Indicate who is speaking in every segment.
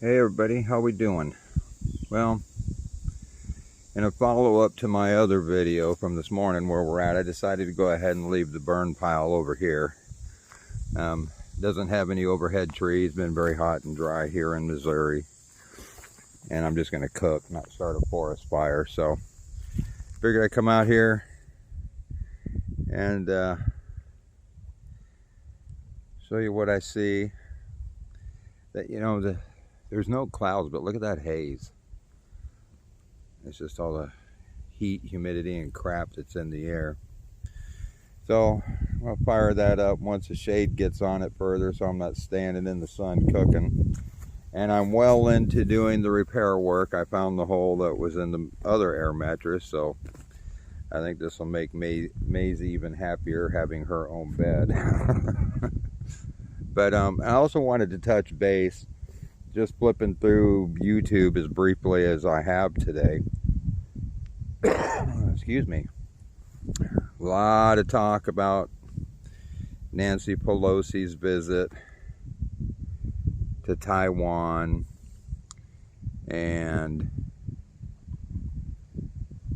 Speaker 1: Hey everybody, how we doing? Well, in a follow-up to my other video from this morning where we're at, I decided to go ahead and leave the burn pile over here. Doesn't have any overhead trees, been very hot and dry here in Missouri. And I'm just going to cook, not start a forest fire. So, figured I'd come out here and show you what I see. That, you know, there's no clouds, but look at that haze. It's just all the heat, humidity, and crap that's in the air. So I'll fire that up once the shade gets on it further so I'm not standing in the sun cooking. And I'm well into doing the repair work. I found the hole that was in the other air mattress, so I think this will make Maisie even happier having her own bed. But I also wanted to touch base, just flipping through YouTube as briefly as I have today. Excuse me. A lot of talk about Nancy Pelosi's visit to Taiwan and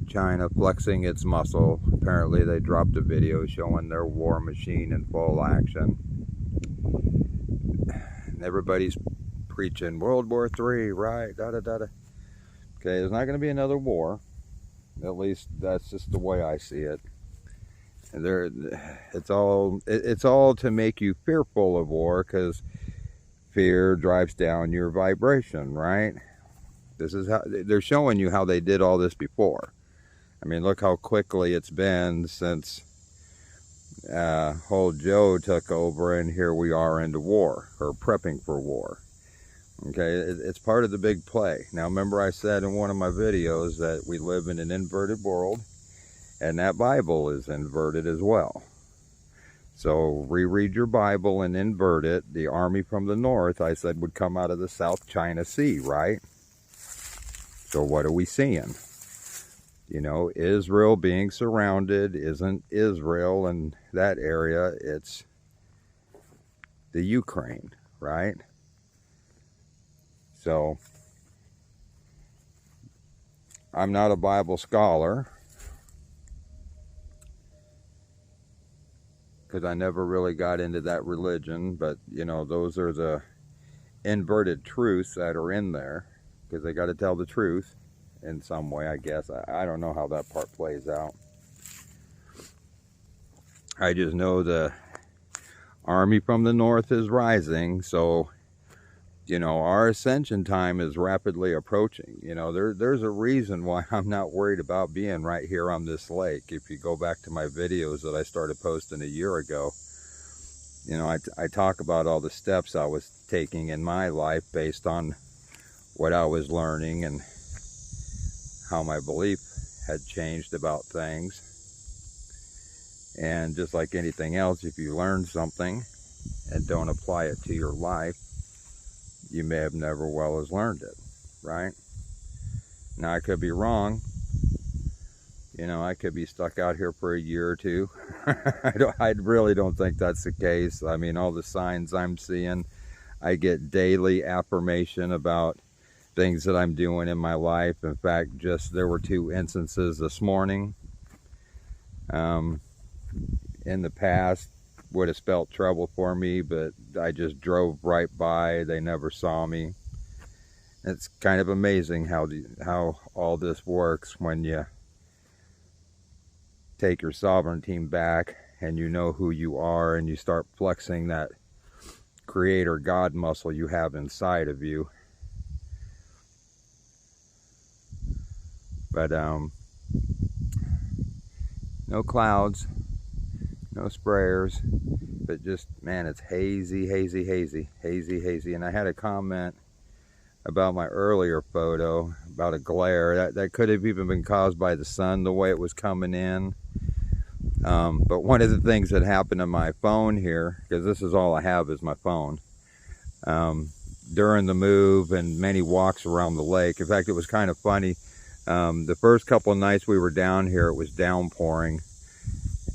Speaker 1: China flexing its muscle. Apparently they dropped a video showing their war machine in full action. And everybody's preaching World War III, right? Da da da da. Okay, there's not going to be another war. At least that's just the way I see it. And it's all to make you fearful of war, because fear drives down your vibration, right? This is how they're showing you how they did all this before. I mean, look how quickly it's been since old Joe took over, and here we are into war, or prepping for war. Okay, it's part of the big play. Now, remember I said in one of my videos that we live in an inverted world, and that Bible is inverted as well. So reread your Bible and invert it. The army from the north, I said, would come out of the South China Sea, right? So what are we seeing? You know, Israel being surrounded isn't Israel and that area, it's the Ukraine, right? So, I'm not a Bible scholar, because I never really got into that religion, but, you know, those are the inverted truths that are in there, because they got to tell the truth in some way, I guess. I don't know how that part plays out. I just know the army from the north is rising, so, you know, our Ascension Time is rapidly approaching. You know, there's a reason why I'm not worried about being right here on this lake. If you go back to my videos that I started posting a year ago, you know, I talk about all the steps I was taking in my life based on what I was learning and how my belief had changed about things. And just like anything else, if you learn something and don't apply it to your life, you may have never well as learned it, right? Now, I could be wrong. You know, I could be stuck out here for a year or two. I really don't think that's the case. I mean, all the signs I'm seeing, I get daily affirmation about things that I'm doing in my life. In fact, just there were 2 instances this morning. In the past, would have spelled trouble for me, but I just drove right by. They never saw me. It's kind of amazing how all this works when you take your sovereignty back and you know who you are, and you start flexing that creator God muscle you have inside of you. But no clouds, no sprayers, but just, man, it's hazy, hazy, hazy, hazy, hazy. And I had a comment about my earlier photo about a glare that could have even been caused by the sun, the way it was coming in. But one of the things that happened to my phone here, because this is all I have is my phone, during the move and many walks around the lake. In fact, it was kind of funny. The first couple of nights we were down here, it was downpouring,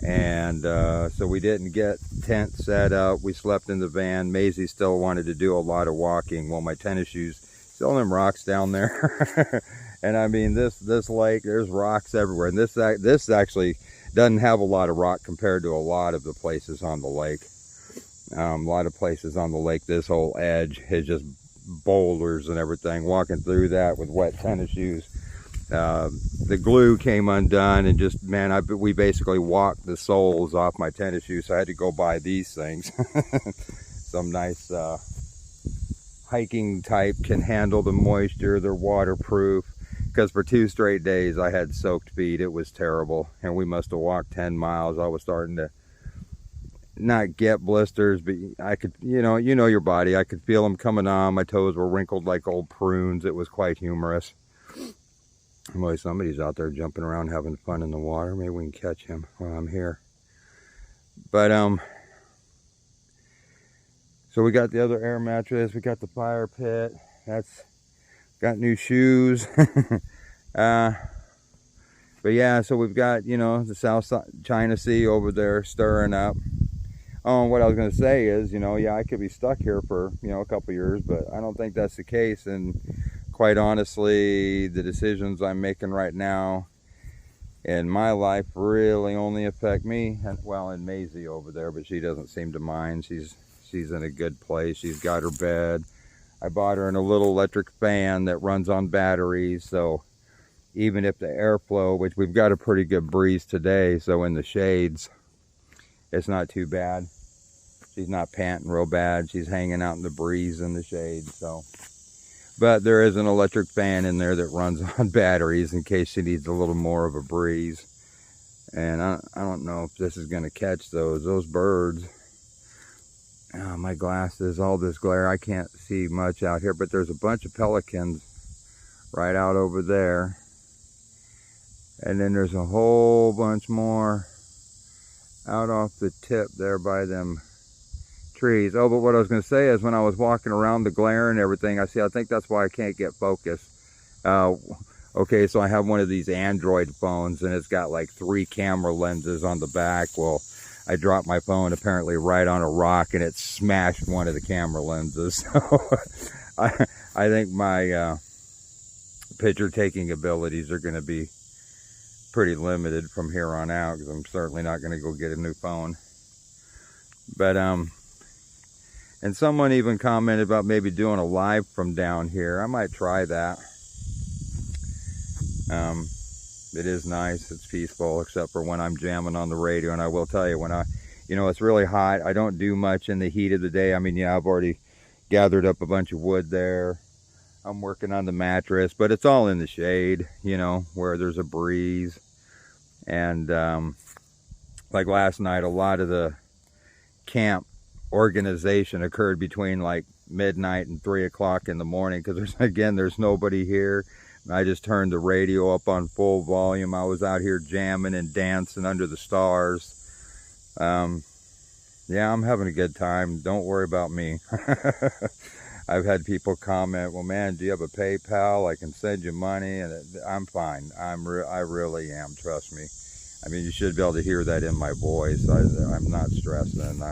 Speaker 1: and so we didn't get tent set up. We slept in the van. Maisie still wanted to do a lot of walking. Well, my tennis shoes See all them rocks down there? And I mean, this lake, there's rocks everywhere. And this actually doesn't have a lot of rock compared to a lot of the places on the lake. A lot of places on the lake, this whole edge is just boulders and everything. Walking through that with wet tennis shoes. The glue came undone, and just, man, we basically walked the soles off my tennis shoes, so I had to go buy these things. Some nice hiking type, can handle the moisture, they're waterproof. Because for 2 straight days I had soaked feet. It was terrible, and we must have walked 10 miles. I was starting to not get blisters, but I could, you know your body, I could feel them coming on. My toes were wrinkled like old prunes. It was quite humorous. Boy, somebody's out there jumping around having fun in the water. Maybe we can catch him while I'm here. But so we got the other air mattress, we got the fire pit, that's got new shoes. But yeah, so we've got, the South China Sea over there stirring up. Oh, and what I was going to say is, yeah, I could be stuck here for, a couple years, but I don't think that's the case. And quite honestly, the decisions I'm making right now in my life really only affect me. Well, and Maisie over there, but she doesn't seem to mind. She's in a good place. She's got her bed. I bought her in a little electric fan that runs on batteries, so even if the airflow, which we've got a pretty good breeze today, so in the shades, it's not too bad. She's not panting real bad. She's hanging out in the breeze in the shade, so. But there is an electric fan in there that runs on batteries in case she needs a little more of a breeze. And I don't know if this is going to catch those birds. Oh, my glasses, all this glare, I can't see much out here, but there's a bunch of pelicans right out over there. And then there's a whole bunch more out off the tip there by them trees. Oh, but what I was going to say is when I was walking around the glare and everything, I think that's why I can't get focused. Okay, so I have one of these Android phones, and it's got like 3 camera lenses on the back. Well, I dropped my phone apparently right on a rock, and it smashed one of the camera lenses. So I think my picture taking abilities are going to be pretty limited from here on out, because I'm certainly not going to go get a new phone. But and someone even commented about maybe doing a live from down here. I might try that. It is nice, it's peaceful, except for when I'm jamming on the radio. And I will tell you, when it's really hot, I don't do much in the heat of the day. I mean, yeah, I've already gathered up a bunch of wood there. I'm working on the mattress, but it's all in the shade, where there's a breeze. And like last night, a lot of the camp organization occurred between like midnight and 3 o'clock in the morning, because there's nobody here. I just turned the radio up on full volume. I was out here jamming and dancing under the stars. Yeah, I'm having a good time. Don't worry about me. I've had people comment, well, man, do you have a PayPal? I can send you money. And I'm fine. I really am. Trust me. I mean, you should be able to hear that in my voice. I'm not stressing.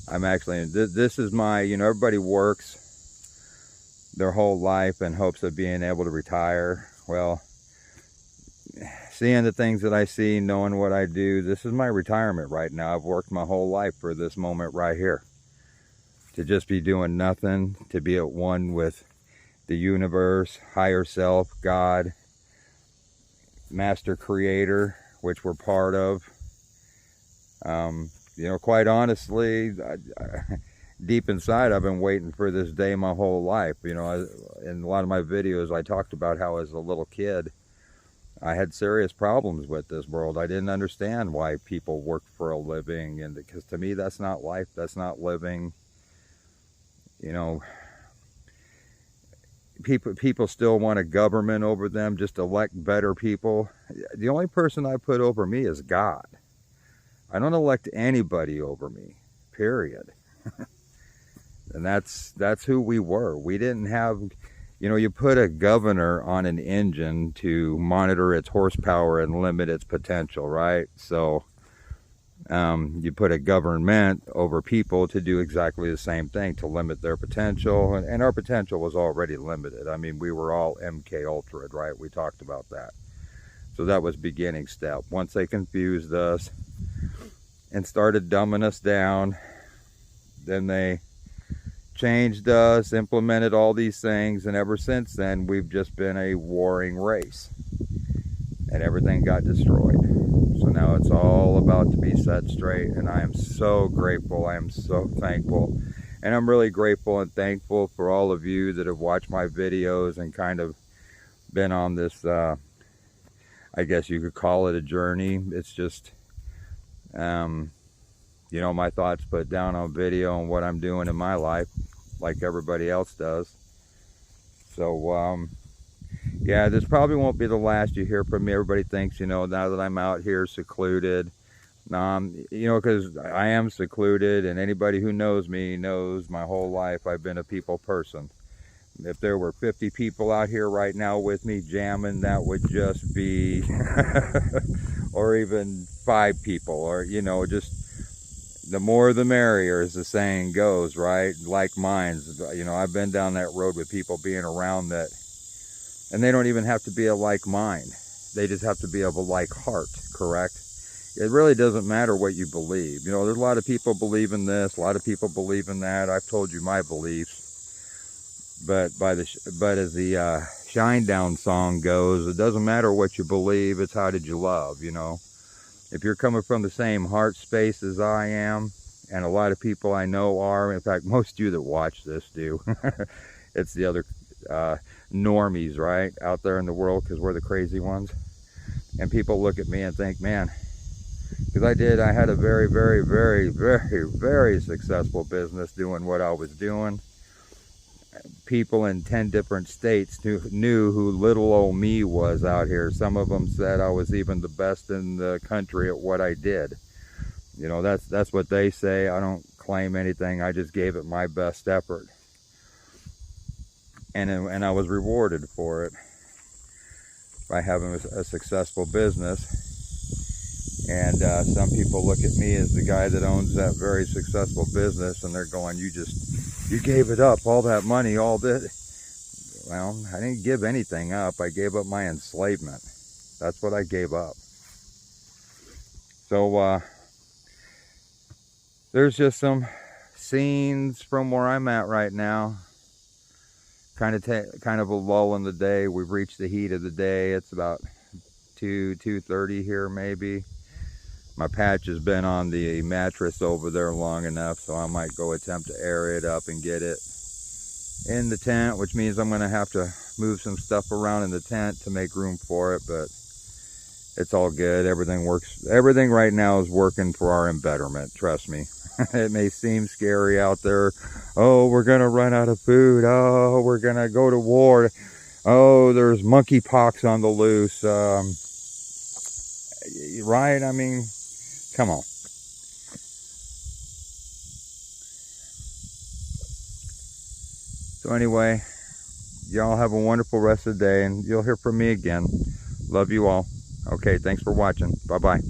Speaker 1: I'm actually, this is my, everybody works their whole life in hopes of being able to retire. Well, seeing the things that I see, knowing what I do, this is my retirement right now. I've worked my whole life for this moment right here. To just be doing nothing, to be at one with the universe, higher self, God, master creator, which we're part of. Quite honestly, deep inside, I've been waiting for this day my whole life. In a lot of my videos, I talked about how as a little kid, I had serious problems with this world. I didn't understand why people worked for a living, and because to me, that's not life, that's not living. People still want a government over them, just elect better people. The only person I put over me is God. I don't elect anybody over me, period. And that's who we were. We didn't have, you put a governor on an engine to monitor its horsepower and limit its potential, right? So You put a government over people to do exactly the same thing, to limit their potential, and our potential was already limited. I mean, we were all MK Ultra, right? We talked about that. So that was beginning step. Once they confused us and started dumbing us down, then they changed us, implemented all these things, and ever since then we've just been a warring race, and everything got destroyed. So now it's all about to be set straight, and I am so grateful, I am so thankful, and I'm really grateful and thankful for all of you that have watched my videos and kind of been on this, I guess you could call it a journey. It's just, you know, my thoughts put down on video and what I'm doing in my life, like everybody else does. So, yeah, this probably won't be the last you hear from me. Everybody thinks, you know, now that I'm out here secluded, you know, because I am secluded, and anybody who knows me knows my whole life I've been a people person. If there were 50 people out here right now with me jamming, that would just be, or even 5 people, or, you know, just the more the merrier, as the saying goes, right? Like minds. You know, I've been down that road with people being around that, and they don't even have to be a like mind. They just have to be of a like heart, correct? It really doesn't matter what you believe. You know, there's a lot of people believe in this, a lot of people believe in that. I've told you my beliefs. But as the Shinedown song goes, it doesn't matter what you believe, it's how did you love, you know? If you're coming from the same heart space as I am, and a lot of people I know are, in fact, most of you that watch this do, it's the other normies, right, out there in the world, because we're the crazy ones. And people look at me and think, man, because I had a very, very, very, very, very successful business doing what I was doing. People in 10 different states knew who little old me was out here. Some of them said I was even the best in the country at what I did. You know, that's what they say. I don't claim anything. I just gave it my best effort, and I was rewarded for it by having a successful business. And some people look at me as the guy that owns that very successful business, and they're going, you gave it up, all that money, all this. Well, I didn't give anything up. I gave up my enslavement. That's what I gave up. So there's just some scenes from where I'm at right now. Kind of a lull in the day. We've reached the heat of the day. It's about 2:30 here maybe. My patch has been on the mattress over there long enough, so I might go attempt to air it up and get it in the tent, which means I'm going to have to move some stuff around in the tent to make room for it, but it's all good. Everything works. Everything right now is working for our embetterment, trust me. It may seem scary out there. Oh, we're going to run out of food. Oh, we're going to go to war. Oh, there's monkeypox on the loose. Right? I mean, come on. So anyway, y'all have a wonderful rest of the day, and you'll hear from me again. Love you all. Okay, thanks for watching. Bye-bye.